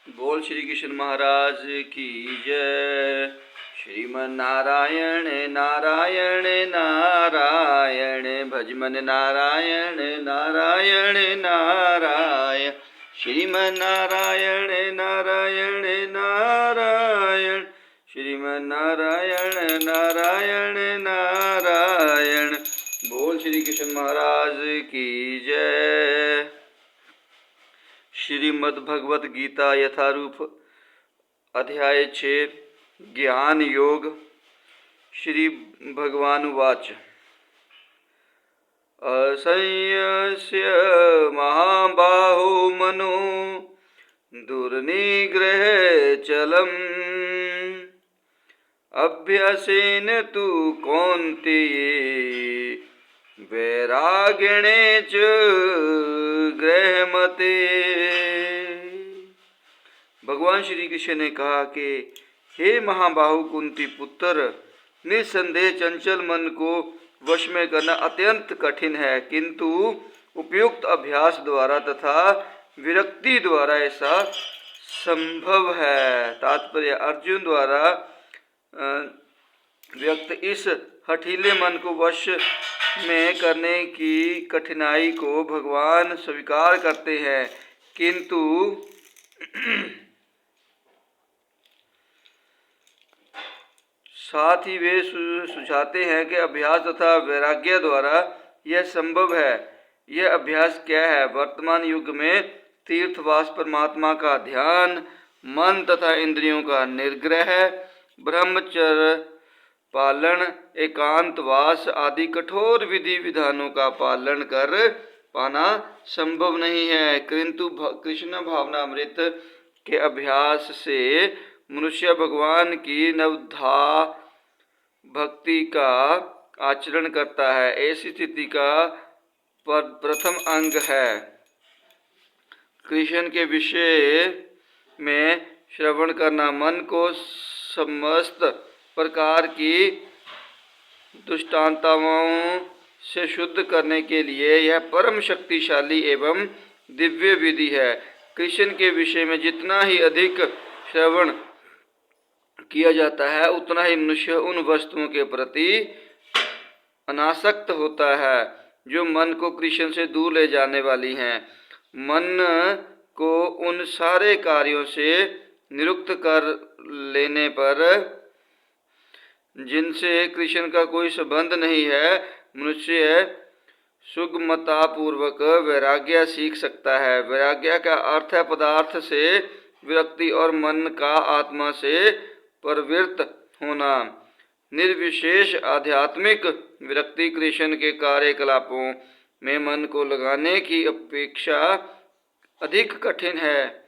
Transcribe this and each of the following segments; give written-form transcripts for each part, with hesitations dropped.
बोल श्री कृष्ण महाराज की जय। श्रीमन नारायण नारायण नारायण भजमन नारायण नारायण नारायण। श्रीमन नारायण नारायण नारायण श्रीमन नारायण नारायण नारायण। बोल श्री कृष्ण महाराज की जय। श्रीमद् भगवत गीता यथारूप अध्याय 6 ज्ञान योग। श्री भगवान वाच असंयस्य महाबाहो मनो दुर्निग्रह चलम् अभ्यासेन तु कौन्तेय वैराग्यणे च गृह्यते। भगवान श्री कृष्ण ने कहा कि हे महाबाहु कुंती पुत्र, निस्संदेह चंचल मन को वश में करना अत्यंत कठिन है, किंतु उपयुक्त अभ्यास द्वारा तथा विरक्ति द्वारा ऐसा संभव है। तात्पर्य, अर्जुन द्वारा व्यक्त इस हठीले मन को वश में करने की कठिनाई को भगवान स्वीकार करते हैं, किंतु साथ ही वे सुझाते हैं कि अभ्यास तथा वैराग्य द्वारा यह संभव है। यह अभ्यास क्या है? वर्तमान युग में तीर्थवास, परमात्मा का ध्यान, मन तथा इंद्रियों का निग्रह, ब्रह्मचर्य पालन, एकांतवास आदि कठोर विधि विधानों का पालन कर पाना संभव नहीं है, किंतु कृष्ण भावनामृत के अभ्यास से मनुष्य भगवान की नवधा भक्ति का आचरण करता है। ऐसी स्थिति का प्रथम अंग है कृष्ण के विषय में श्रवण करना। मन को समस्त प्रकार की दुष्टांताओं से शुद्ध करने के लिए यह परम शक्तिशाली एवं दिव्य विधि है। कृष्ण के विषय में जितना ही अधिक श्रवण किया जाता है, उतना ही मनुष्य उन वस्तुओं के प्रति अनासक्त होता है जो मन को कृष्ण से दूर ले जाने वाली हैं। मन को उन सारे कार्यों से निरुक्त कर लेने पर, जिनसे कृष्ण का कोई संबंध नहीं है, मनुष्य सुगमतापूर्वक वैराग्य सीख सकता है। वैराग्य का अर्थ है पदार्थ से विरक्ति और मन का आत्मा से प्रवृत्त होना। निर्विशेष आध्यात्मिक विरक्ति कृष्ण के कार्यकलापों में मन को लगाने की अपेक्षा अधिक कठिन है।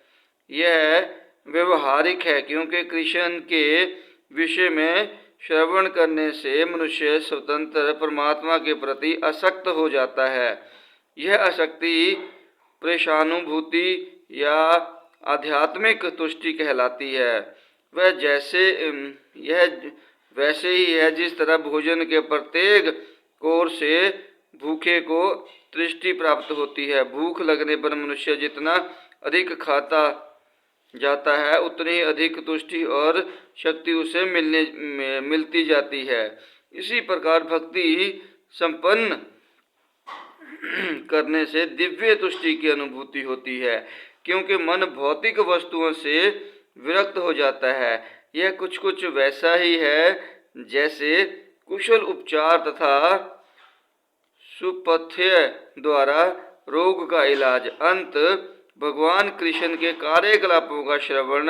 यह व्यवहारिक है, क्योंकि कृष्ण के विषय में श्रवण करने से मनुष्य स्वतंत्र परमात्मा के प्रति आसक्त हो जाता है। यह आसक्ति प्रेषानुभूति या आध्यात्मिक तुष्टि कहलाती है। यह वैसे ही है जिस तरह भोजन के प्रत्येक कोर से भूखे को तृष्टि प्राप्त होती है। भूख लगने पर मनुष्य जितना अधिक खाता जाता है, उतनी ही अधिक तुष्टि और शक्ति उसे मिलती जाती है। इसी प्रकार भक्ति संपन्न करने से दिव्य तुष्टि की अनुभूति होती है, क्योंकि मन भौतिक वस्तुओं से विरक्त हो जाता है। यह कुछ वैसा ही है जैसे कुशल उपचार तथा सुपथ्य द्वारा रोग का इलाज। अंत भगवान कृष्ण के कार्यकलापों का श्रवण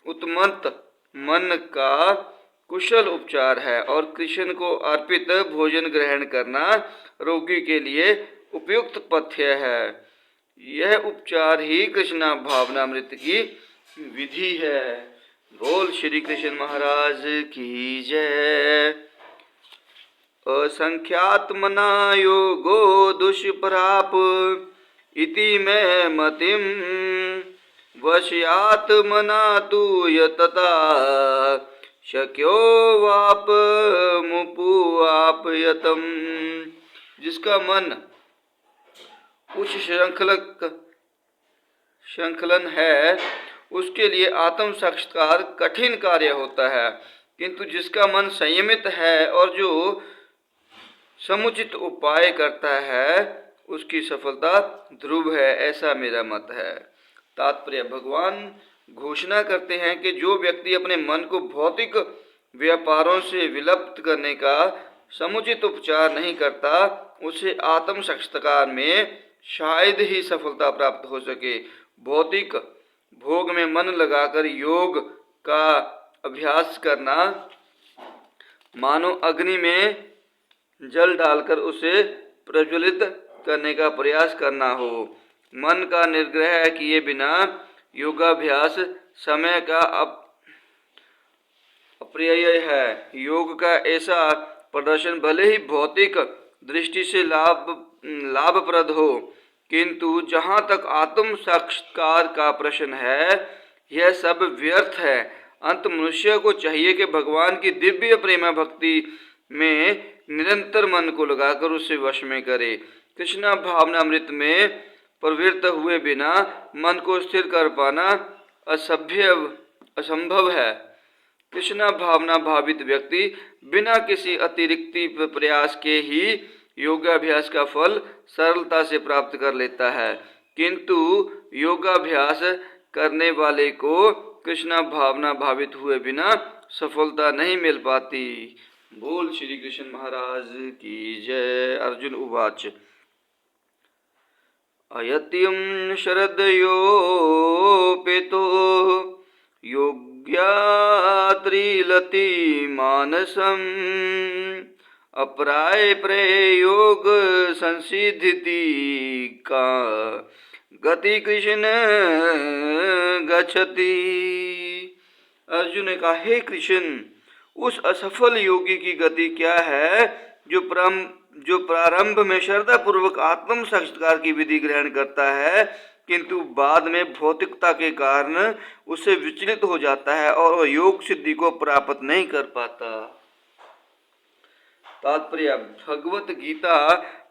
उत्मत्त मन का कुशल उपचार है, और कृष्ण को अर्पित भोजन ग्रहण करना रोगी के लिए उपयुक्त पथ्य है। यह उपचार ही कृष्ण भावनामृत की विधि है। बोल श्री कृष्ण महाराज की जय। असंख्यात्मना योगो दुष्प्राप इति में मतिम वश्यात्मना तु यतता शक्यो वाप मुपुआपयतम। जिसका मन उच्च संकलन है उसके लिए आत्म साक्षात्कार कठिन कार्य होता है, किंतु जिसका मन संयमित है और जो समुचित उपाय करता है उसकी सफलता ध्रुव है, ऐसा मेरा मत है। तात्पर्य, भगवान घोषणा करते हैं कि जो व्यक्ति अपने मन को भौतिक व्यापारों से विलुप्त करने का समुचित उपचार नहीं करता, उसे आत्म साक्षात्कार में शायद ही सफलता प्राप्त हो सके। भौतिक भोग में मन लगाकर योग का अभ्यास करना मानो अग्नि में जल डालकर उसे प्रज्वलित करने का प्रयास करना हो। मन का निग्रह किए बिना योगाभ्यास समय का अप्रिय है। योग का ऐसा प्रदर्शन भले ही भौतिक दृष्टि से लाभप्रद हो, किंतु जहाँ तक आत्म साक्षात्कार का प्रश्न है, यह सब व्यर्थ है। अंत मनुष्य को चाहिए कि भगवान की दिव्य प्रेमा भक्ति में निरंतर मन को लगाकर उसे वश में करे। कृष्णा भावना अमृत में प्रवृत्त हुए बिना मन को स्थिर कर पाना असंभव है। कृष्णा भावना भावित व्यक्ति बिना किसी अतिरिक्त प्रयास के ही योगाभ्यास का फल सरलता से प्राप्त कर लेता है, किंतु योगाभ्यास करने वाले को कृष्णा भावना भावित हुए बिना सफलता नहीं मिल पाती। बोल श्री कृष्ण महाराज की जय। अर्जुन उवाच अयत्यं शरदयोपेतो योग्यात्रिलति मानसम् अप्राय प्रयोग संसिद्धिति का गति कृष्ण गच्छति। अर्जुन ने कहा, हे कृष्ण, उस असफल योगी की गति क्या है जो प्रारंभ में श्रद्धापूर्वक आत्म साक्षात्कार की विधि ग्रहण करता है, किंतु बाद में भौतिकता के कारण उससे विचलित हो जाता है और योग सिद्धि को प्राप्त नहीं कर पाता। तात्पर्य, भगवत गीता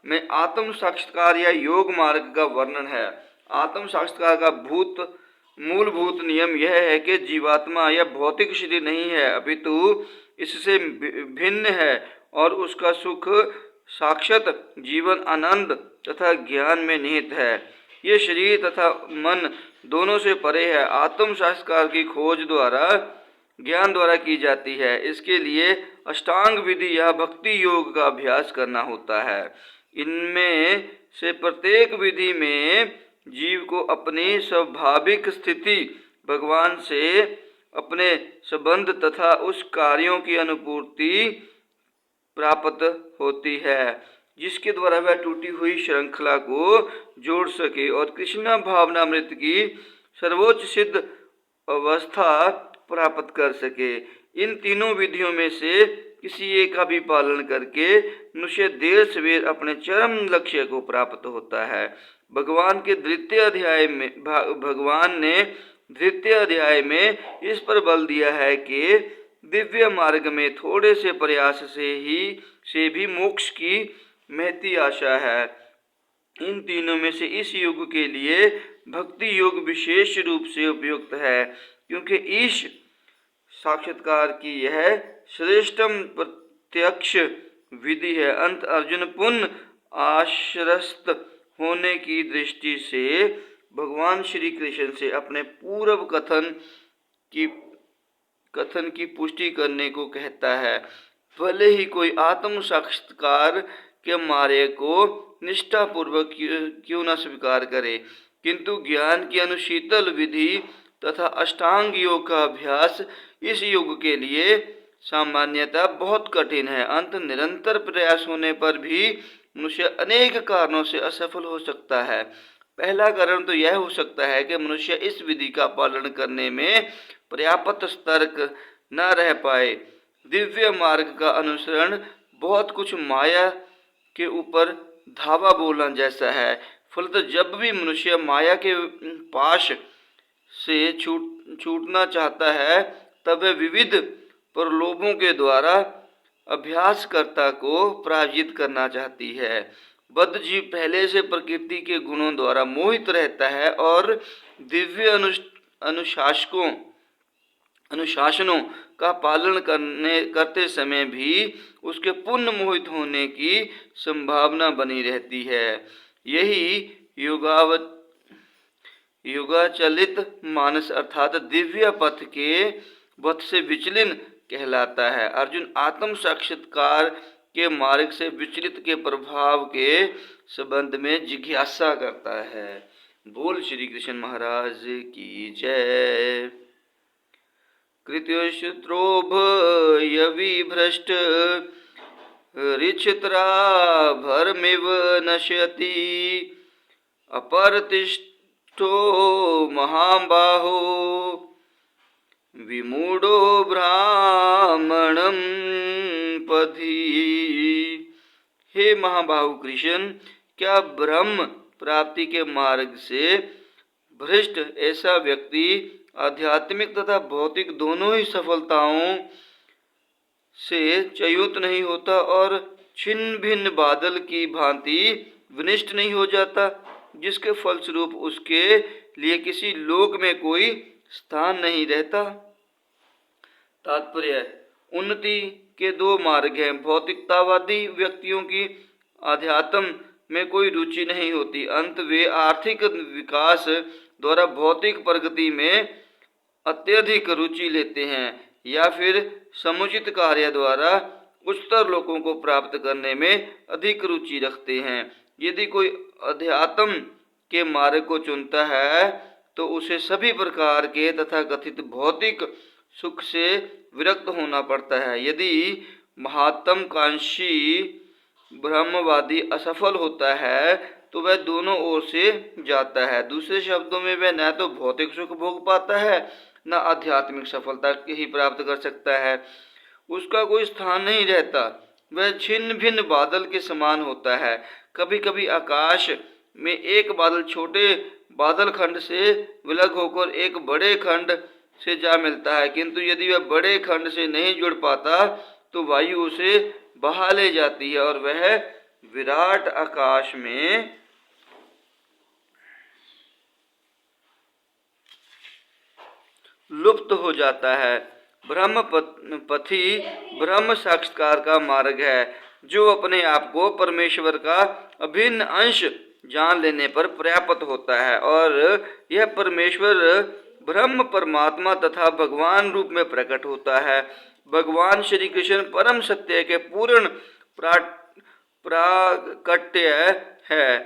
में आत्म साक्षात्कार या योग मार्ग का वर्णन है। आत्म साक्षात्कार का मूलभूत नियम यह है कि जीवात्मा या भौतिक शरीर नहीं है, अपितु इससे भिन्न है और उसका सुख साक्षात जीवन आनंद तथा ज्ञान में निहित है। ये शरीर तथा मन दोनों से परे है। आत्म साक्षात्कार की खोज द्वारा ज्ञान द्वारा की जाती है। इसके लिए अष्टांग विधि या भक्ति योग का अभ्यास करना होता है। इनमें से प्रत्येक विधि में जीव को अपनी स्वाभाविक स्थिति भगवान से अपने संबंध तथा उस कार्यों की अनुभूति प्राप्त होती है जिसके द्वारा वह टूटी हुई श्रृंखला को जोड़ सके और कृष्णा भावनामृत की सर्वोच्च सिद्ध अवस्था प्राप्त कर सके। इन तीनों विधियों में से किसी एक का भी पालन करके मनुष्य देर सवेर अपने चरम लक्ष्य को प्राप्त होता है। भगवान ने द्वितीय अध्याय में इस पर बल दिया है कि दिव्य मार्ग में थोड़े से प्रयास से भी मोक्ष की महती आशा है। इन तीनों में से इस युग के लिए भक्ति योग विशेष रूप से उपयुक्त है, क्योंकि ईश साक्षात्कार की यह श्रेष्ठम प्रत्यक्ष विधि है। अंत अर्जुन पुण्य आश्रस्त होने की दृष्टि से भगवान श्री कृष्ण से अपने पूर्व कथन की पुष्टि करने को कहता है। भले ही कोई आत्म साक्षात्कार के मार्ग को निष्ठापूर्वक क्यों न स्वीकार करे, किंतु ज्ञान की अनुशीतल विधि तथा अष्टांग योग का अभ्यास इस युग के लिए सामान्यतः बहुत कठिन है। अंत निरंतर प्रयास होने पर भी मनुष्य अनेक कारणों से असफल हो सकता है। पहला कारण तो यह हो सकता है कि मनुष्य इस विधि का पालन करने में पर्याप्त सतर्क न रह पाए। दिव्य मार्ग का अनुसरण बहुत कुछ माया के ऊपर धावा बोलना जैसा है। फलतः जब भी मनुष्य माया के पाश से छूटना चाहता है, तब वह विविध प्रलोभों के द्वारा अभ्यासकर्ता को पराजित करना चाहती है। बद्ध जीव पहले से प्रकृति के गुणों द्वारा मोहित रहता है और दिव्य अनुशासनों का पालन करते समय भी उसके पुण्य मोहित होने की संभावना बनी रहती है। यही युगाचलित मानस अर्थात दिव्य पथ से विचलन कहलाता है। अर्जुन आत्म साक्षात्कार के मार्ग से विचलित के प्रभाव के संबंध में जिज्ञासा करता है। बोल श्री कृष्ण महाराज की जय। कृत्योश्रोभयविभ्रष्ट ऋक्षत्राभरमिव नश्यति अपरतिष्ठो महाबाहो विमूढ़ो ब्राह्मणं पथि। हे महाबाहु कृष्ण, क्या ब्रह्म प्राप्ति के मार्ग से भ्रष्ट ऐसा व्यक्ति आध्यात्मिक तथा भौतिक दोनों ही सफलताओं से च्युत नहीं होता और छिन्न भिन्न बादल की भांति विनिष्ट नहीं हो जाता, जिसके फलस्वरूप उसके लिए किसी लोक में कोई स्थान नहीं रहता। तात्पर्य: उन्नति के दो मार्ग हैं। भौतिकतावादी व्यक्तियों की आध्यात्म में कोई रुचि नहीं होती, अंत वे आर्थिक विकास द्वारा भौतिक प्रगति में अत्यधिक रुचि लेते हैं, या फिर समुचित कार्य द्वारा उच्चतर लोकों को प्राप्त करने में अधिक रुचि रखते हैं। यदि कोई अध्यात्म के मार्ग को चुनता है तो उसे सभी प्रकार के तथा कथित भौतिक सुख से विरक्त होना पड़ता है। यदि महत्वाकांक्षी ब्रह्मवादी असफल होता है तो वह दोनों ओर से जाता है। दूसरे शब्दों में, वह न तो भौतिक सुख भोग पाता है, न आध्यात्मिक सफलता ही प्राप्त कर सकता है। उसका कोई स्थान नहीं रहता, वह छिन्न भिन्न बादल के समान होता है। कभी कभी आकाश में एक बादल छोटे बादल खंड से विलग होकर एक बड़े खंड से जा मिलता है, किंतु यदि वह बड़े खंड से नहीं जुड़ पाता तो वायु उसे बहा ले जाती है और वह विराट आकाश में लुप्त हो जाता है। ब्रह्म पथि ब्रह्म साक्षात्कार का मार्ग है, जो अपने आप को परमेश्वर का अभिन्न अंश जान लेने पर प्राप्त होता है, और यह परमेश्वर ब्रह्म परमात्मा तथा भगवान रूप में प्रकट होता है। भगवान श्री कृष्ण परम सत्य के पूर्ण प्राकट्य है।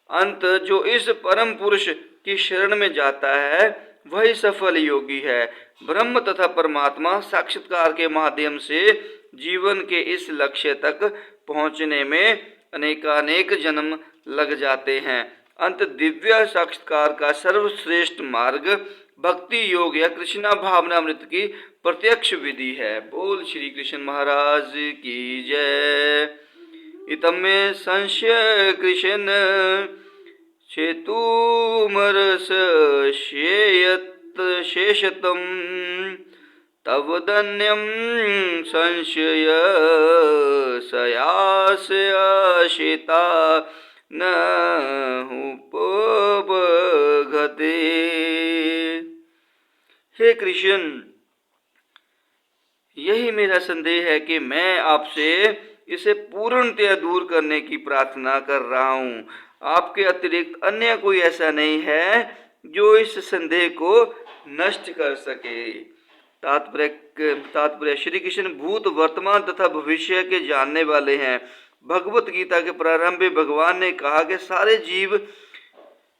अंत जो इस परम पुरुष की शरण में जाता है वही सफल योगी है। ब्रह्म तथा परमात्मा साक्षात्कार के माध्यम से जीवन के इस लक्ष्य तक पहुंचने में अनेकानेक जन्म लग जाते हैं। अंत दिव्य साक्षात्कार का सर्वश्रेष्ठ मार्ग भक्ति योग या कृष्णा भावनामृत की प्रत्यक्ष विधि है। बोल श्री कृष्ण महाराज की जय। इतम में संशय कृष्ण चेतुमरस शेषतम तव धन्यम संशय सयासयाशिता न उपबघते। हे कृष्ण, यही मेरा संदेह है कि मैं आपसे इसे पूर्णतया दूर करने की प्रार्थना कर रहा हूँ। आपके अतिरिक्त अन्य कोई ऐसा नहीं है जो इस संदेह को नष्ट कर सके। तात्पर्य: श्री कृष्ण भूत, वर्तमान तथा भविष्य के जानने वाले हैं। भगवत गीता के प्रारंभ में भगवान ने कहा कि सारे जीव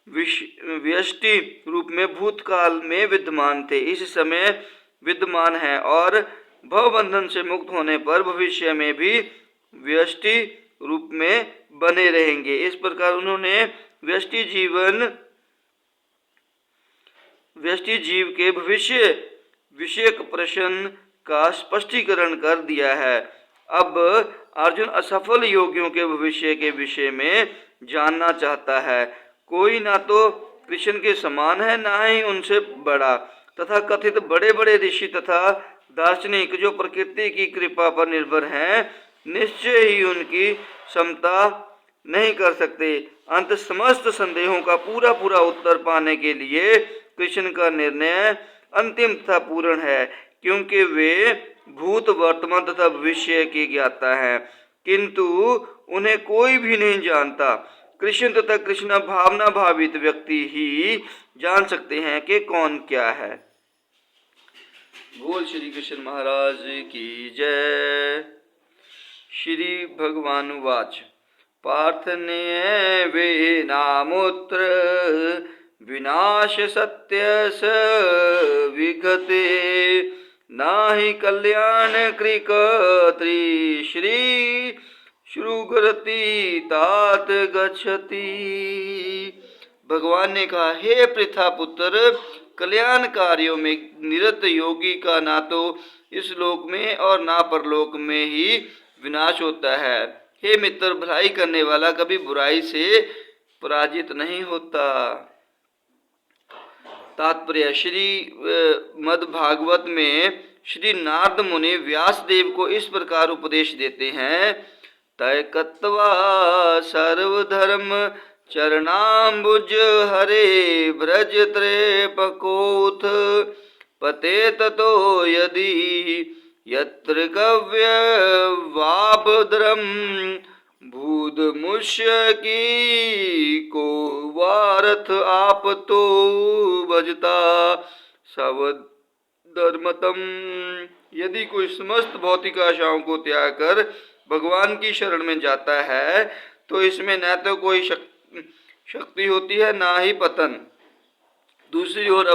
व्यष्टि रूप में भूतकाल में विद्यमान थे, इस समय विद्यमान हैं और भवबंधन से मुक्त होने पर भविष्य में भी व्यष्टि रूप में बने रहेंगे। इस प्रकार उन्होंने व्यष्टि जीव के भविष्य विषयक प्रश्न का स्पष्टीकरण कर दिया है। अब अर्जुन असफल योगियों के भविष्य के विषय में जानना चाहता है। कोई ना तो कृष्ण के समान है, ना ही उनसे बड़ा, तथा कथित बड़े बड़े ऋषि तथा दार्शनिक जो प्रकृति की कृपा पर निर्भर हैं, निश्चय ही उनकी क्षमता नहीं कर सकते। अंत समस्त संदेहों का पूरा उत्तर पाने के लिए कृष्ण का निर्णय अंतिम तथा पूर्ण है, क्योंकि वे भूत, वर्तमान तथा भविष्य के ज्ञाता हैं, किंतु उन्हें कोई भी नहीं जानता। कृष्ण तथा कृष्ण भावना भावित व्यक्ति ही जान सकते हैं कि कौन क्या है। बोल श्री कृष्ण महाराज की जय। श्री भगवान वाच पार्थने वे नामुत्र विनाश सत्य स विगते नाहि कल्याण कृकत्री श्री श्रुगरति तात गच्छति। भगवान ने कहा, हे पृथा पुत्र, कल्याण कार्यों में निरत योगी का ना तो इस लोक में और ना परलोक में ही विनाश होता है। हे मित्र, भलाई करने वाला कभी बुराई से पराजित नहीं होता। तात्पर्य, श्री मद्भागवत में श्री नारद मुनि व्यास देव को इस प्रकार उपदेश देते हैं। तय कत्वा सर्वधर्म चरणाम्बुज हरे ब्रज त्रेपकोथ पते ततो यदि यत्र गव्य वाभद्रम भूद मुष्य की को वारथ आप तो भजता सवधर्मतम। यदि कोई समस्त भौतिक आशाओं को त्याग कर भगवान की शरण में जाता है तो इसमें न तो कोई शक्ति होती है, ना ही पतन। दूसरी ओर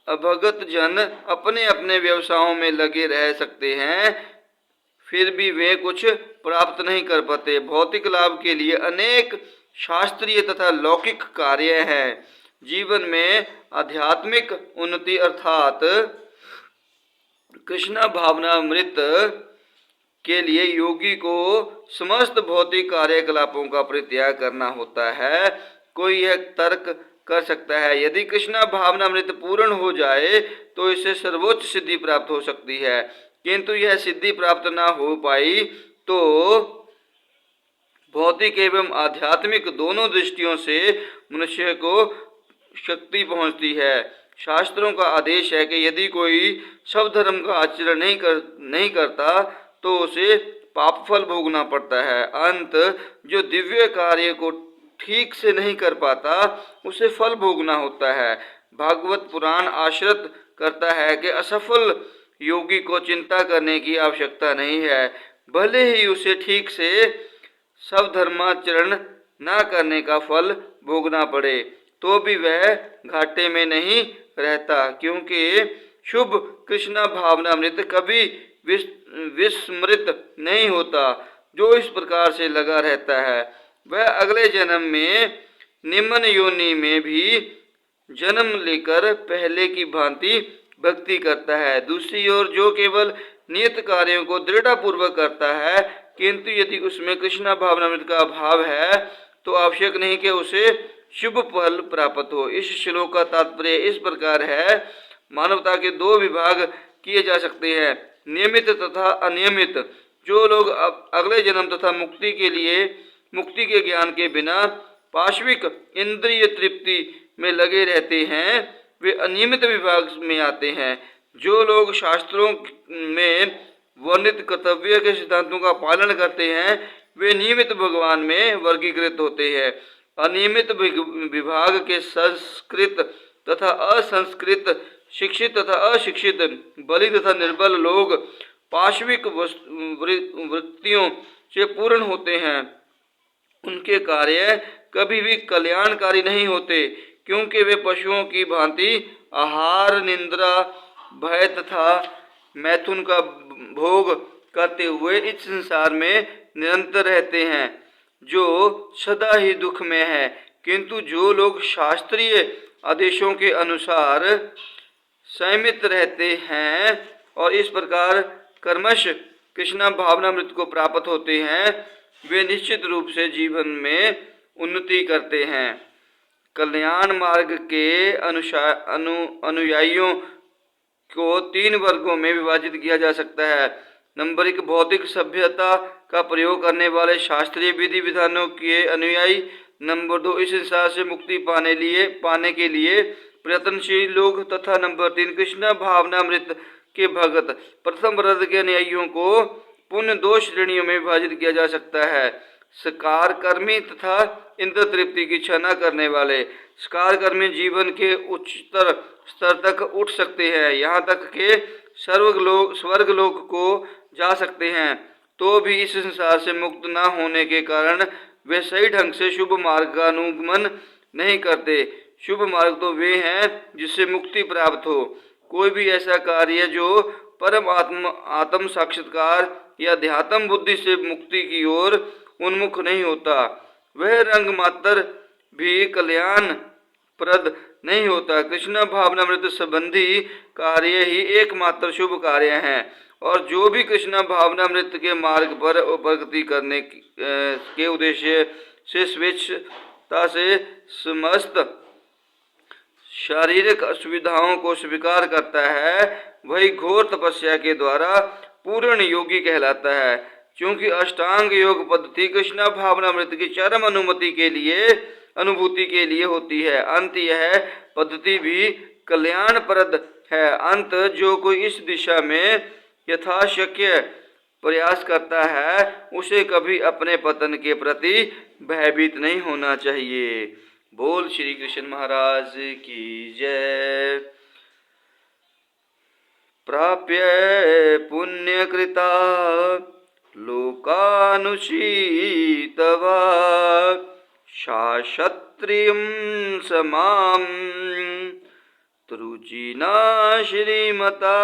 अभगत जन अपने अपने व्यवसायों में लगे रह सकते हैं, फिर भी वे कुछ प्राप्त नहीं कर पाते। भौतिक लाभ के लिए अनेक शास्त्रीय तथा लौकिक कार्य हैं। जीवन में आध्यात्मिक उन्नति अर्थात कृष्ण भावनामृत के लिए योगी को समस्त भौतिक कार्यकलापों का परित्याग करना होता है। कोई यह तर्क कर सकता है, यदि कृष्ण भावनामृत पूर्ण हो जाए तो इससे सर्वोच्च सिद्धि प्राप्त हो सकती है, किंतु यह सिद्धि प्राप्त न हो पाई तो भौतिक एवं आध्यात्मिक दोनों दृष्टियों से मनुष्य को शक्ति पहुंचती है। शास्त्रों का आदेश है कि यदि कोई सब धर्म का आचरण नहीं करता तो उसे पाप फल भोगना पड़ता है। अंत जो दिव्य कार्य को ठीक से नहीं कर पाता उसे फल भोगना होता है। भागवत पुराण आश्रित करता है कि असफल योगी को चिंता करने की आवश्यकता नहीं है, भले ही उसे ठीक से सब धर्माचरण न करने का फल भोगना पड़े तो भी वह घाटे में नहीं रहता, क्योंकि शुभ कृष्ण भावनामृत कभी विस्मृत नहीं होता। जो इस प्रकार से लगा रहता है वह अगले जन्म में निम्न योनि में भी जन्म लेकर पहले की भांति भक्ति करता है। दूसरी ओर जो केवल नियत कार्यों को दृढ़पूर्वक करता है, किंतु यदि उसमें कृष्ण भावनामृत का अभाव है तो आवश्यक नहीं कि उसे शुभ फल प्राप्त हो। इस श्लोक का तात्पर्य इस प्रकार है, मानवता के दो विभाग किए जा सकते हैं, नियमित तथा अनियमित। जो लोग अगले जन्म तथा मुक्ति के ज्ञान के बिना पाशविक इंद्रिय तृप्ति में लगे रहते हैं वे अनियमित विभाग में आते हैं। जो लोग शास्त्रों में वर्णित कर्तव्य के सिद्धांतों का पालन करते हैं वे नियमित भगवान में वर्गीकृत होते हैं। अनियमित विभाग के संस्कृत तथा असंस्कृत, शिक्षित तथा अशिक्षित, बलि तथा निर्बल लोग पाशविक वृत्तियों से पूर्ण होते हैं। उनके कार्य कभी भी कल्याणकारी नहीं होते, क्योंकि वे पशुओं की भांति आहार, निद्रा, भय तथा मैथुन का भोग करते हुए इस संसार में निरंतर रहते हैं, जो सदा ही दुख में है। किंतु जो लोग शास्त्रीय आदेशों के अनुसार संयमित रहते हैं और इस प्रकार कर्मश कृष्ण भावनामृत को प्राप्त होते हैं, वे निश्चित रूप से जीवन में उन्नति करते हैं। कल्याण मार्ग के अनुयायियों को 3 वर्गों में विभाजित किया जा सकता है। नंबर 1 भौतिक सभ्यता का प्रयोग करने वाले शास्त्रीय विधि विधानों के अनुयायी। नंबर 2 इस संसार से मुक्ति पाने के लिए प्रयत्नशील लोग तथा नंबर 3 कृष्ण भावनामृत के भगत। प्रथम वर्ग के अनुयायियों को पुण्य 2 श्रेणियों में विभाजित किया जा सकता है, सकार कर्मी तथा इंद्र तृप्ति की इच्छा न करने वाले। सकार कर्मी जीवन के उच्चतर स्तर तक उठ सकते हैं, यहाँ तक के स्वर्गलोक को जा सकते हैं, तो भी इस संसार से मुक्त न होने के कारण वे सही ढंग से शुभ मार्ग का अनुगमन नहीं करते। शुभ मार्ग तो वे हैं जिससे मुक्ति प्राप्त हो। कोई भी ऐसा कार्य जो परम आत्म साक्षात्कार या ध्यात्म बुद्धि से मुक्ति की ओर उन्मुख नहीं होता, वह रंग मात्र भी कल्याण प्रद नहीं होता। कृष्ण भावनामृत संबंधी कार्य ही एकमात्र शुभ कार्य हैं, और जो भी कृष्ण भावनामृत के मार्ग पर प्रगति करने के उद्देश्य से स्वेच्छता से समस्त शारीरिक असुविधाओं को स्वीकार करता है, वही घोर तपस्या के द्वारा पूर्ण योगी कहलाता है। क्योंकि अष्टांग योग पद्धति कृष्ण भावनामृत की चरम अनुभूति के लिए होती है। अंत यह पद्धति भी कल्याणप्रद है। अंत जो कोई इस दिशा में यथाशक्य प्रयास करता है, उसे कभी अपने पतन के प्रति भयभीत नहीं होना चाहिए। बोल श्री कृष्ण महाराज की जय। प्राप्य पुण्यकृता लोकानुशीतवा शाक्षत्रियं समां तरुचिना श्रीमता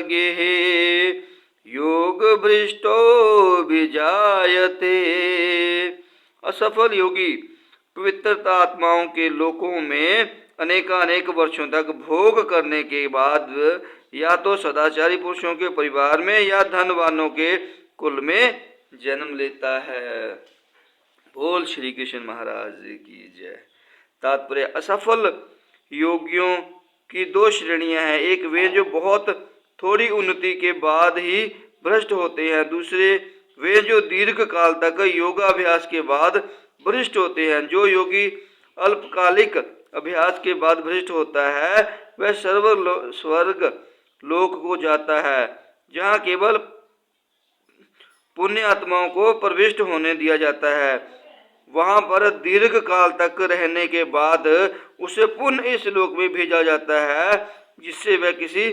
गेहे योग भ्रष्टो विजायते। असफल योगी पवित्रता आत्माओं के लोकों में अनेकानेक वर्षों तक भोग करने के बाद या तो सदाचारी पुरुषों के परिवार में या धनवानों के कुल में जन्म लेता है। बोल श्री कृष्ण महाराज की जय। तात्पर्य, असफल योगियों की 2 श्रेणियां हैं। एक वे जो बहुत थोड़ी उन्नति के बाद ही भ्रष्ट होते हैं, दूसरे वे जो दीर्घ काल तक योगाभ्यास के बाद भ्रष्ट होते हैं। जो योगी अल्पकालिक अभ्यास के बाद भ्रष्ट होता है, वह स्वर्ग लोक को जाता है, जहाँ केवल पुण्य आत्माओं को प्रविष्ट होने दिया जाता है। वहाँ पर दीर्घ काल तक रहने के बाद उसे पुनः इस लोक में भेजा जाता है, जिससे वह किसी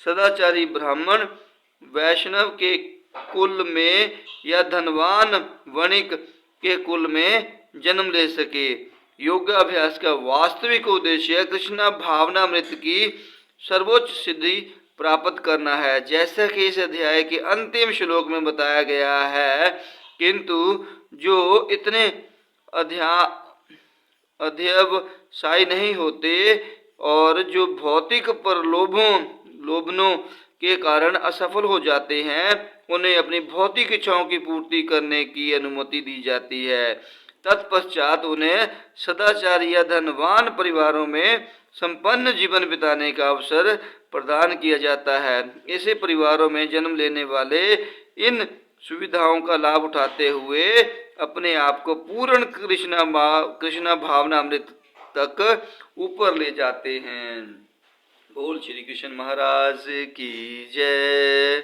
सदाचारी ब्राह्मण वैष्णव के कुल में या धनवान वणिक के कुल में जन्म ले सके। योगाभ्यास का वास्तविक उद्देश्य कृष्ण भावनामृत की सर्वोच्च सिद्धि प्राप्त करना है, जैसा कि इस अध्याय के अंतिम श्लोक में बताया गया है। किंतु जो इतने अध्यवसायी नहीं होते और जो भौतिक प्रलोभनों के कारण असफल हो जाते हैं, उन्हें अपनी भौतिक इच्छाओं की पूर्ति करने की अनुमति दी जाती है। तत्पश्चात उन्हें सदाचारी या धनवान परिवारों में संपन्न जीवन बिताने का अवसर प्रदान किया जाता है। ऐसे परिवारों में जन्म लेने वाले इन सुविधाओं का लाभ उठाते हुए अपने आप को पूर्ण कृष्ण भावनामृत तक ऊपर ले जाते हैं। बोल श्री कृष्ण महाराज की जय।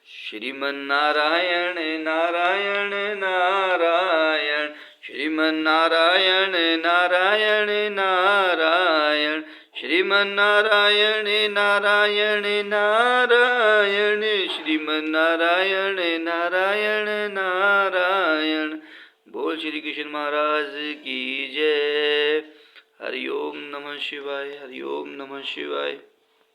श्रीमन्नारायण नारायण नारायण, श्रीमन्नारायण नारायण नारायण, श्रीमन्नारायण नारायण नारायण, श्रीमन्नारायण नारायण नारायण। बोल श्री कृष्ण महाराज की जय। हरि ओम नमः शिवाय, हरि ओम नमः शिवाय।